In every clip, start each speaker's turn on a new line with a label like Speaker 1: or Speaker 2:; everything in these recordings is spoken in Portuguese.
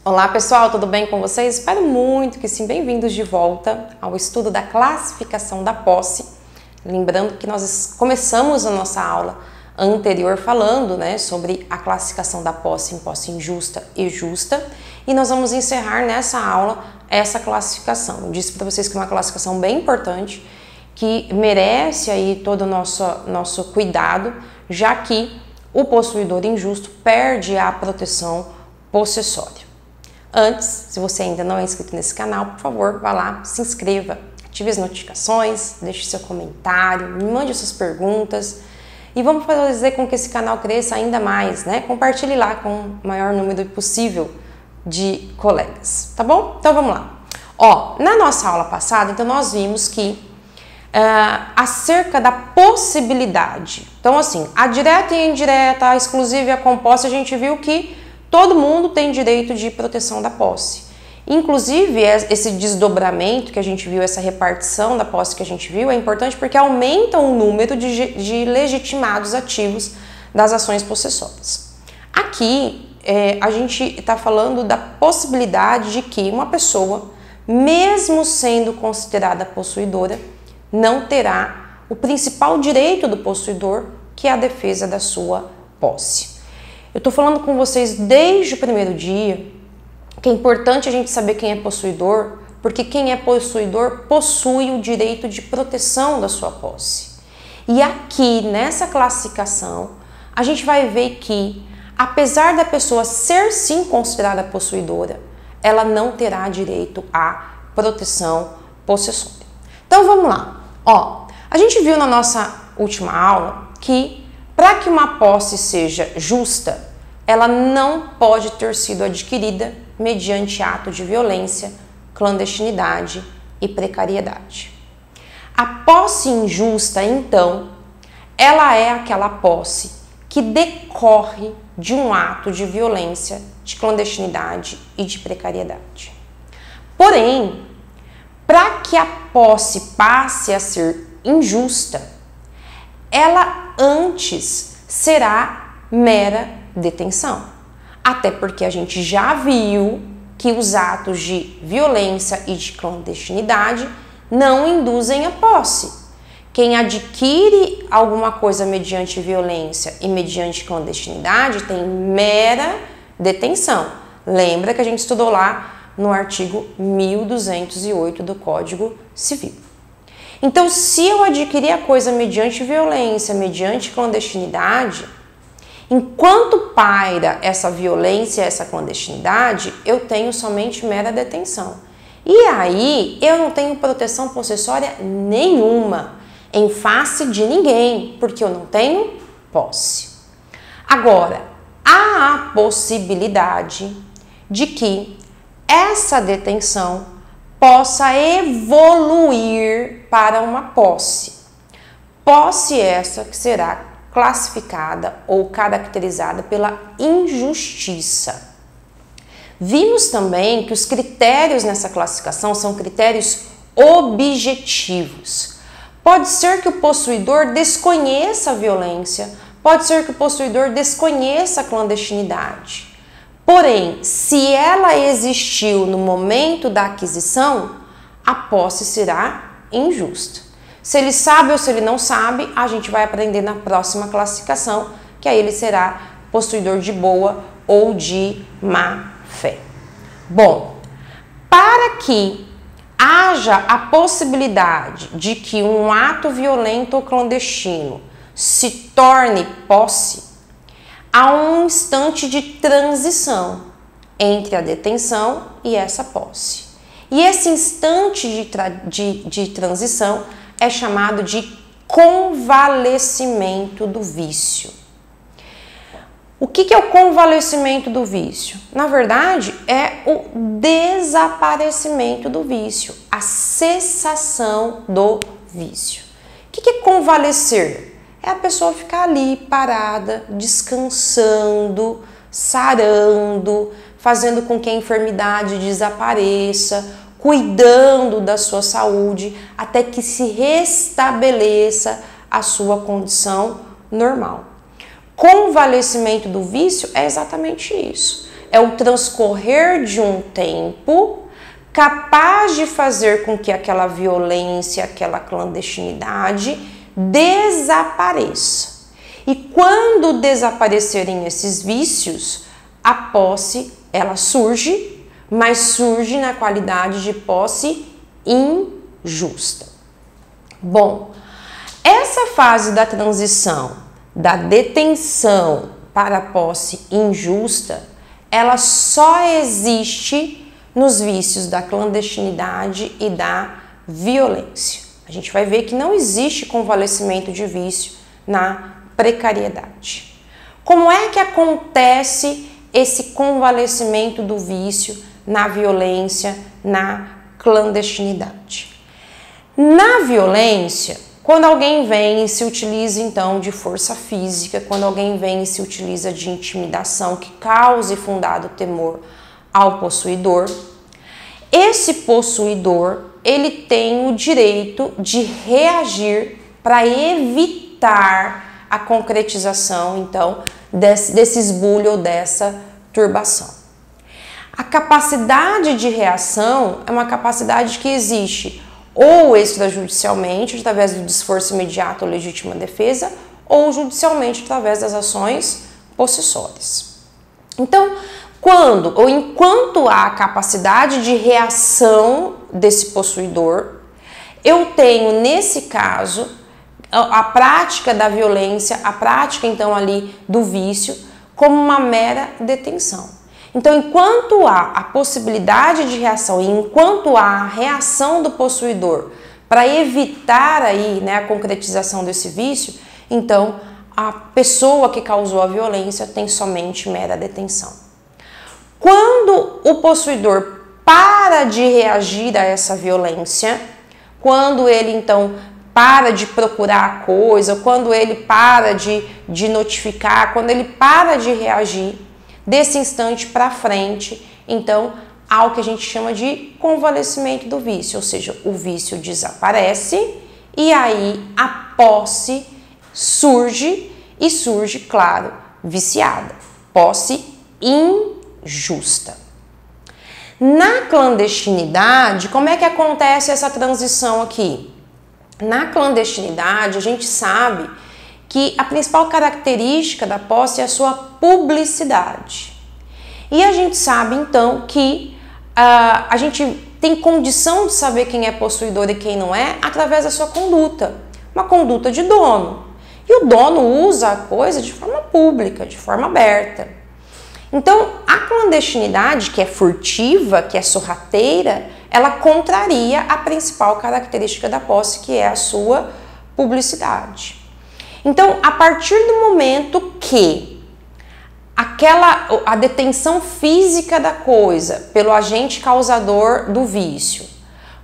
Speaker 1: Olá pessoal, tudo bem com vocês? Espero muito que sim, bem-vindos de volta ao estudo da classificação da posse. Lembrando que nós começamos a nossa aula anterior falando sobre a classificação da posse em posse injusta e justa, e nós vamos encerrar nessa aula essa classificação. Eu disse para vocês que é uma classificação bem importante, que merece aí todo o nosso cuidado, já que o possuidor injusto perde a proteção possessória. Antes, se você ainda não é inscrito nesse canal, por favor, vá lá, se inscreva, ative as notificações, deixe seu comentário, me mande suas perguntas e vamos fazer com que esse canal cresça ainda mais, Compartilhe lá com o maior número possível de colegas, tá bom? Então vamos lá. Na nossa aula passada, então nós vimos que acerca da possibilidade, então assim, a direta e a indireta, a exclusiva e a composta, a gente viu que todo mundo tem direito de proteção da posse. Inclusive, esse desdobramento que a gente viu, essa repartição da posse que a gente viu, é importante porque aumenta o número de legitimados ativos das ações possessórias. Aqui, a gente está falando da possibilidade de que uma pessoa, mesmo sendo considerada possuidora, não terá o principal direito do possuidor, que é a defesa da sua posse. Eu estou falando com vocês desde o primeiro dia que é importante a gente saber quem é possuidor, porque quem é possuidor possui o direito de proteção da sua posse. E aqui, nessa classificação, a gente vai ver que, apesar da pessoa ser sim considerada possuidora, ela não terá direito à proteção possessória. Então vamos lá. A gente viu na nossa última aula que para que uma posse seja justa, ela não pode ter sido adquirida mediante ato de violência, clandestinidade e precariedade. A posse injusta, então, ela é aquela posse que decorre de um ato de violência, de clandestinidade e de precariedade. Porém, para que a posse passe a ser injusta, ela antes será mera detenção. Até porque a gente já viu que os atos de violência e de clandestinidade não induzem a posse. Quem adquire alguma coisa mediante violência e mediante clandestinidade tem mera detenção. Lembra que a gente estudou lá no artigo 1208 do Código Civil. Então, se eu adquirir a coisa mediante violência, mediante clandestinidade, enquanto paira essa violência, essa clandestinidade, eu tenho somente mera detenção. E aí, eu não tenho proteção possessória nenhuma em face de ninguém, porque eu não tenho posse. Agora, há a possibilidade de que essa detenção possa evoluir para uma posse. Posse essa que será classificada ou caracterizada pela injustiça. Vimos também que os critérios nessa classificação são critérios objetivos. Pode ser que o possuidor desconheça a violência, pode ser que o possuidor desconheça a clandestinidade. Porém, se ela existiu no momento da aquisição, a posse será injusta. Se ele sabe ou se ele não sabe, a gente vai aprender na próxima classificação, que aí ele será possuidor de boa ou de má fé. Bom, para que haja a possibilidade de que um ato violento ou clandestino se torne posse, há um instante de transição entre a detenção e essa posse. E esse instante de transição é chamado de convalescimento do vício. O que é o convalescimento do vício? Na verdade, é o desaparecimento do vício, a cessação do vício. O que é convalescer? É a pessoa ficar ali parada, descansando, sarando, fazendo com que a enfermidade desapareça, cuidando da sua saúde até que se restabeleça a sua condição normal. Convalescimento do vício é exatamente isso. é o transcorrer de um tempo capaz de fazer com que aquela violência, aquela clandestinidade desapareça. E quando desaparecerem esses vícios, a posse ela surge, mas surge na qualidade de posse injusta. Bom, essa fase da transição, da detenção para a posse injusta, ela só existe nos vícios da clandestinidade e da violência. A gente vai ver que não existe convalescimento de vício na precariedade. Como é que acontece esse convalescimento do vício na violência, na clandestinidade? Na violência, quando alguém vem e se utiliza então de força física, quando alguém vem e se utiliza de intimidação que cause fundado temor ao possuidor, esse possuidor ele tem o direito de reagir para evitar a concretização então desse esbulho ou dessa turbação. A capacidade de reação é uma capacidade que existe ou extrajudicialmente, através do desforço imediato ou legítima defesa, ou judicialmente, através das ações possessórias. Então, quando ou enquanto há a capacidade de reação desse possuidor, eu tenho, nesse caso, a prática da violência, a prática, então, ali do vício, como uma mera detenção. Então, enquanto há a possibilidade de reação e enquanto há a reação do possuidor para evitar aí, né, a concretização desse vício, então, a pessoa que causou a violência tem somente mera detenção. Quando o possuidor para de reagir a essa violência, quando ele então para de procurar a coisa, quando ele para de notificar, quando ele para de reagir, desse instante para frente, então há o que a gente chama de convalescimento do vício, ou seja, o vício desaparece e aí a posse surge e surge, claro, viciada, posse injusta. Na clandestinidade, como é que acontece essa transição aqui? Na clandestinidade, a gente sabe que a principal característica da posse é a sua publicidade. E a gente sabe, então, que a gente tem condição de saber quem é possuidor e quem não é através da sua conduta. Uma conduta de dono. E o dono usa a coisa de forma pública, de forma aberta. Então, a clandestinidade, que é furtiva, que é sorrateira, ela contraria a principal característica da posse, que é a sua publicidade. Então, a partir do momento que a detenção física da coisa pelo agente causador do vício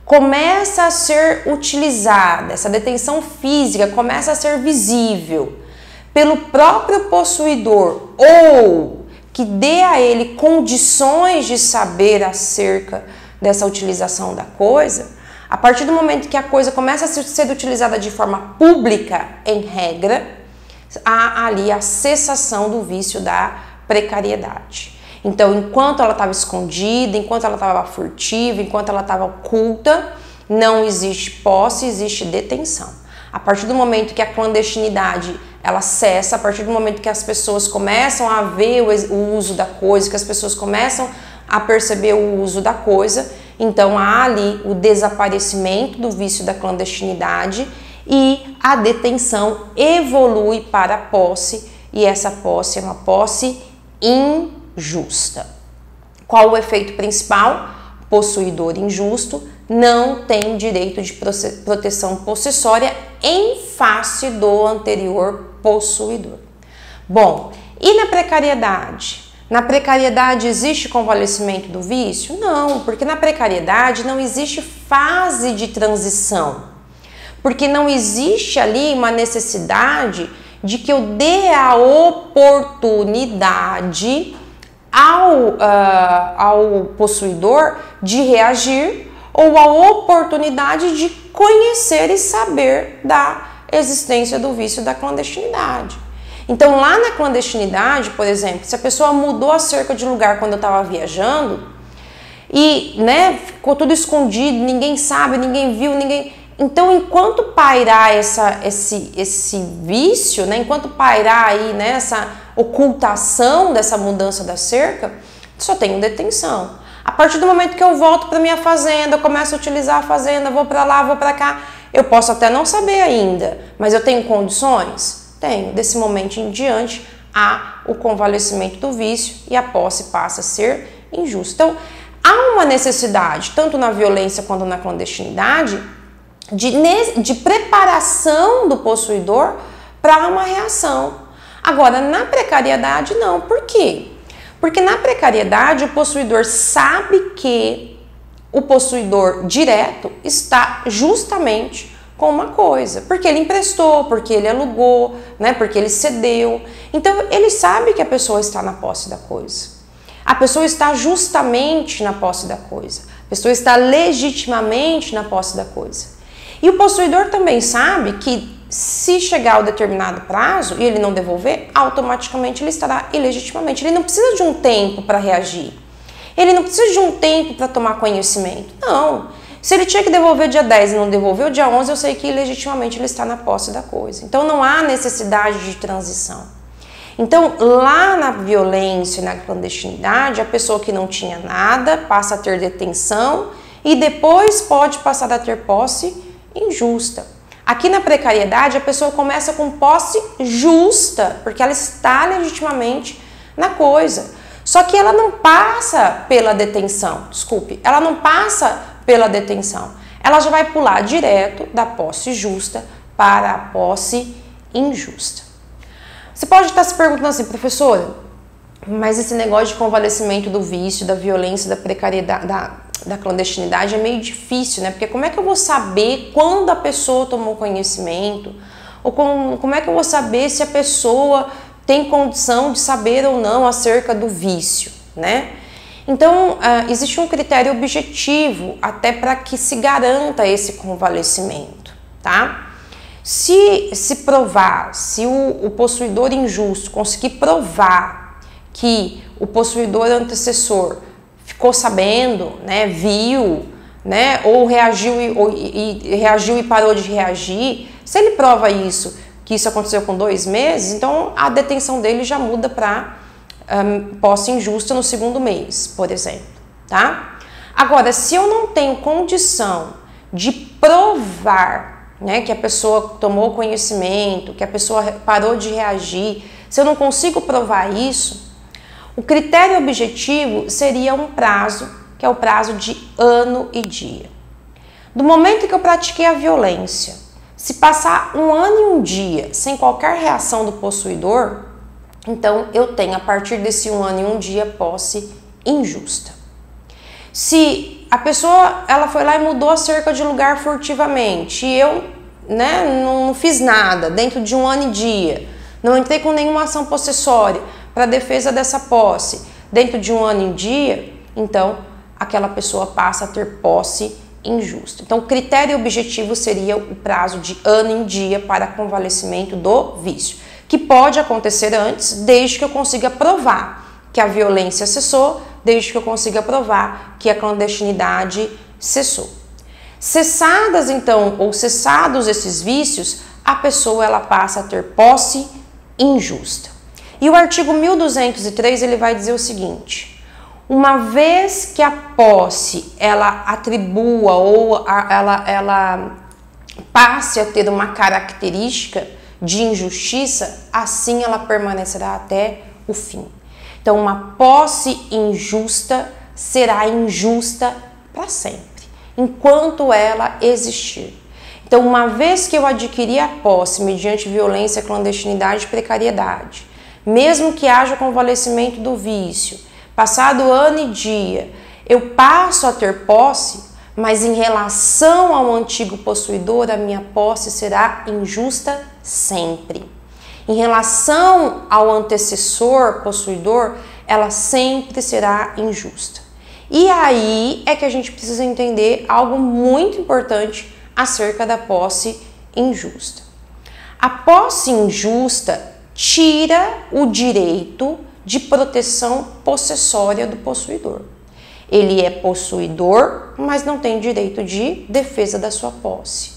Speaker 1: começa a ser utilizada, essa detenção física começa a ser visível pelo próprio possuidor ou que dê a ele condições de saber acerca dessa utilização da coisa, a partir do momento que a coisa começa a ser utilizada de forma pública, em regra, há ali a cessação do vício da precariedade. Então, enquanto ela estava escondida, enquanto ela estava furtiva, enquanto ela estava oculta, não existe posse, existe detenção. A partir do momento que a clandestinidade ela cessa, a partir do momento que as pessoas começam a ver o uso da coisa, que as pessoas começam a perceber o uso da coisa, então há ali o desaparecimento do vício da clandestinidade e a detenção evolui para a posse, e essa posse é uma posse injusta. Qual o efeito principal? Possuidor injusto não tem direito de proteção possessória em face do anterior possuidor. Bom, e na precariedade? Na precariedade existe convalescimento do vício? Não, porque na precariedade não existe fase de transição, porque não existe ali uma necessidade de que eu dê a oportunidade ao possuidor de reagir ou a oportunidade de conhecer e saber da existência do vício da clandestinidade. Então, lá na clandestinidade, por exemplo, se a pessoa mudou a cerca de lugar quando eu estava viajando e, né, ficou tudo escondido, ninguém sabe, ninguém viu, ninguém... Então, enquanto pairar esse vício, né, enquanto pairar aí, né, essa ocultação dessa mudança da cerca, só tenho detenção. A partir do momento que eu volto para minha fazenda, eu começo a utilizar a fazenda, vou para lá, vou para cá, eu posso até não saber ainda, mas eu tenho condições? Tenho. Desse momento em diante, há o convalescimento do vício e a posse passa a ser injusta. Então, há uma necessidade, tanto na violência quanto na clandestinidade, de preparação do possuidor para uma reação. Agora, na precariedade, não. Por quê? Porque na precariedade, o possuidor sabe que o possuidor direto está justamente com uma coisa, porque ele emprestou, porque ele alugou, né, porque ele cedeu. Então, ele sabe que a pessoa está na posse da coisa. A pessoa está justamente na posse da coisa. A pessoa está legitimamente na posse da coisa. E o possuidor também sabe que se chegar ao determinado prazo e ele não devolver, automaticamente ele estará ilegitimamente. Ele não precisa de um tempo para reagir. Ele não precisa de um tempo para tomar conhecimento. Não. Se ele tinha que devolver dia 10 e não devolveu, dia 11 eu sei que ilegitimamente ele está na posse da coisa. Então não há necessidade de transição. Então lá na violência e na clandestinidade, a pessoa que não tinha nada passa a ter detenção e depois pode passar a ter posse injusta. Aqui na precariedade, a pessoa começa com posse justa, porque ela está legitimamente na coisa. Só que ela não passa pela detenção, ela não passa pela detenção. Ela já vai pular direto da posse justa para a posse injusta. Você pode estar se perguntando assim, professora, mas esse negócio de convalescimento do vício, da violência, da precariedade, da clandestinidade é meio difícil, né? Porque como é que eu vou saber quando a pessoa tomou conhecimento? Ou como é que eu vou saber se a pessoa tem condição de saber ou não acerca do vício, né? Então, existe um critério objetivo até para que se garanta esse convalescimento, tá? Se provar, se o possuidor injusto conseguir provar que o possuidor antecessor ficou sabendo, né, viu, né, ou reagiu e parou de reagir, se ele prova isso, que isso aconteceu com 2 meses, então a detenção dele já muda para posse injusta no 2º mês, por exemplo, tá? Agora, se eu não tenho condição de provar, né, que a pessoa tomou conhecimento, que a pessoa parou de reagir, se eu não consigo provar isso, o critério objetivo seria um prazo, que é o prazo de ano e dia. Do momento que eu pratiquei a violência, se passar 1 ano e 1 dia sem qualquer reação do possuidor, então eu tenho a partir desse 1 ano e 1 dia posse injusta. Se a pessoa ela foi lá e mudou a cerca de lugar furtivamente e eu, né, não fiz nada dentro de 1 ano e dia, não entrei com nenhuma ação possessória para defesa dessa posse dentro de 1 ano e dia, então aquela pessoa passa a ter posse injusta. Então o critério objetivo seria o prazo de ano em dia para convalescimento do vício, que pode acontecer antes, desde que eu consiga provar que a violência cessou, desde que eu consiga provar que a clandestinidade cessou. Cessadas então, ou cessados esses vícios, a pessoa ela passa a ter posse injusta. E o artigo 1203 ele vai dizer o seguinte: uma vez que a posse ela atribua ou ela passe a ter uma característica de injustiça, assim ela permanecerá até o fim. Então, uma posse injusta será injusta para sempre, enquanto ela existir. Então, uma vez que eu adquiri a posse mediante violência, clandestinidade e precariedade, mesmo que haja convalescimento do vício, passado ano e dia, eu passo a ter posse, mas em relação ao antigo possuidor, a minha posse será injusta sempre. Em relação ao antecessor possuidor, ela sempre será injusta. E aí é que a gente precisa entender algo muito importante acerca da posse injusta. A posse injusta tira o direito de proteção possessória do possuidor. Ele é possuidor, mas não tem direito de defesa da sua posse.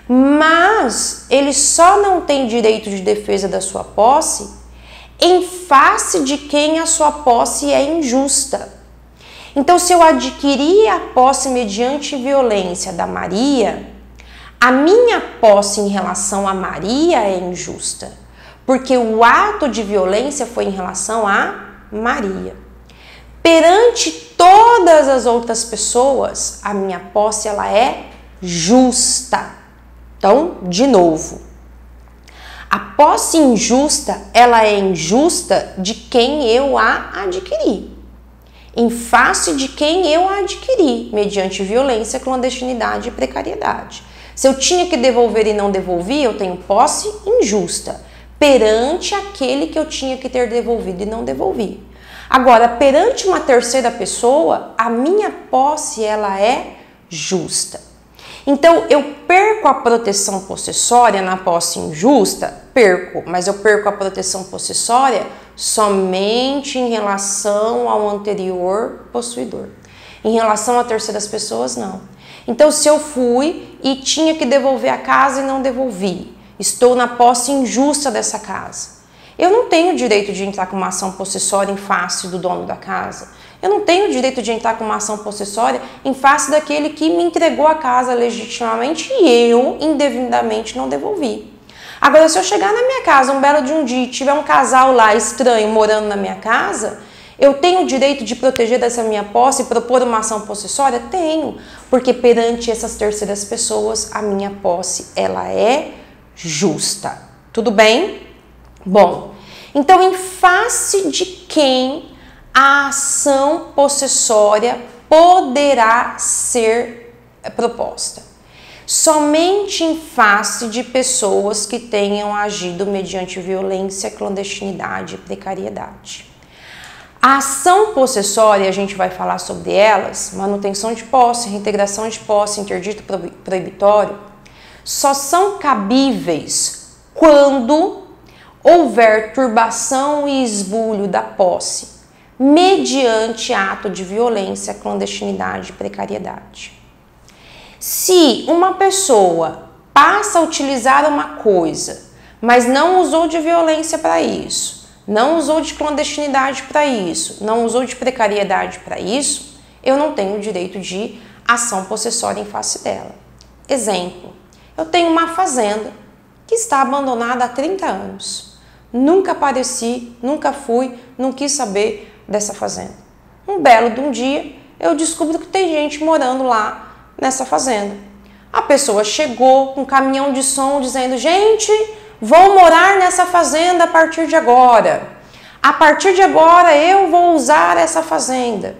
Speaker 1: Mas ele só não tem direito de defesa da sua posse em face de quem a sua posse é injusta. Então, se eu adquirir a posse mediante violência da Maria, a minha posse em relação a Maria é injusta, porque o ato de violência foi em relação a Maria. Perante todas as outras pessoas, a minha posse ela é justa. Então, de novo, a posse injusta, ela é injusta de quem eu a adquiri, em face de quem eu a adquiri, mediante violência, clandestinidade e precariedade. Se eu tinha que devolver e não devolvi, eu tenho posse injusta, perante aquele que eu tinha que ter devolvido e não devolvi. Agora, perante uma terceira pessoa, a minha posse ela é justa. Então, eu perco a proteção possessória na posse injusta? Perco, mas eu perco a proteção possessória somente em relação ao anterior possuidor. Em relação a terceiras pessoas, não. Então, se eu fui e tinha que devolver a casa e não devolvi, estou na posse injusta dessa casa. Eu não tenho direito de entrar com uma ação possessória em face do dono da casa. Eu não tenho direito de entrar com uma ação possessória em face daquele que me entregou a casa legitimamente e eu, indevidamente, não devolvi. Agora, se eu chegar na minha casa um belo de um dia e tiver um casal lá estranho morando na minha casa, eu tenho o direito de proteger dessa minha posse e propor uma ação possessória? Tenho, porque perante essas terceiras pessoas, a minha posse, ela é justa. Tudo bem? Bom, então em face de quem a ação possessória poderá ser proposta? Somente em face de pessoas que tenham agido mediante violência, clandestinidade e precariedade. A ação possessória, a gente vai falar sobre elas, manutenção de posse, reintegração de posse, interdito proibitório, só são cabíveis quando houver turbação e esbulho da posse, mediante ato de violência, clandestinidade e precariedade. Se uma pessoa passa a utilizar uma coisa, mas não usou de violência para isso, não usou de clandestinidade para isso, não usou de precariedade para isso, eu não tenho direito de ação possessória em face dela. Exemplo, eu tenho uma fazenda que está abandonada há 30 anos. Nunca apareci, nunca fui, não quis saber dessa fazenda. Um belo de um dia, eu descubro que tem gente morando lá nessa fazenda. A pessoa chegou com um caminhão de som dizendo: gente, vou morar nessa fazenda a partir de agora. A partir de agora eu vou usar essa fazenda.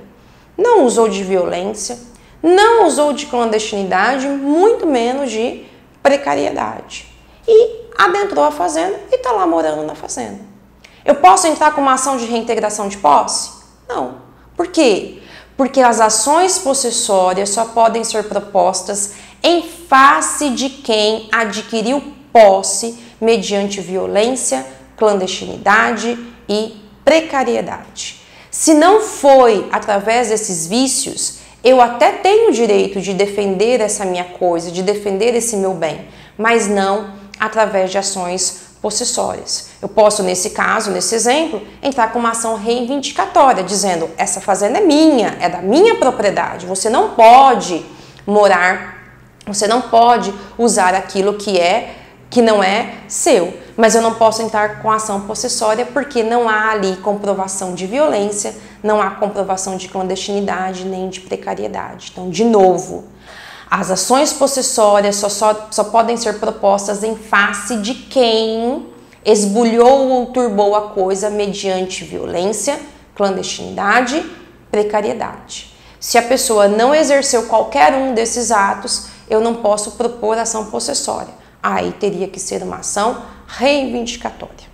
Speaker 1: Não usou de violência, não usou de clandestinidade, muito menos de precariedade. E adentrou a fazenda e está lá morando na fazenda. Eu posso entrar com uma ação de reintegração de posse? Não. Por quê? Porque as ações possessórias só podem ser propostas em face de quem adquiriu posse mediante violência, clandestinidade e precariedade. Se não foi através desses vícios, eu até tenho o direito de defender essa minha coisa, de defender esse meu bem, mas não através de ações possessórias. Eu posso, nesse caso, nesse exemplo, entrar com uma ação reivindicatória, dizendo: essa fazenda é minha, é da minha propriedade, você não pode morar, você não pode usar aquilo que não é seu. Mas eu não posso entrar com ação possessória porque não há ali comprovação de violência, não há comprovação de clandestinidade nem de precariedade. Então, de novo, as ações possessórias só podem ser propostas em face de quem esbulhou ou turbou a coisa mediante violência, clandestinidade, precariedade. Se a pessoa não exerceu qualquer um desses atos, eu não posso propor ação possessória. Aí teria que ser uma ação reivindicatória.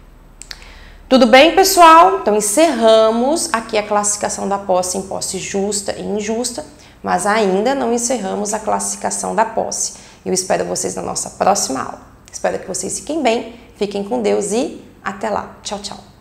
Speaker 1: Tudo bem, pessoal? Então encerramos aqui a classificação da posse em posse justa e injusta, mas ainda não encerramos a classificação da posse. Eu espero vocês na nossa próxima aula. Espero que vocês fiquem bem, fiquem com Deus e Até lá. Tchau, tchau.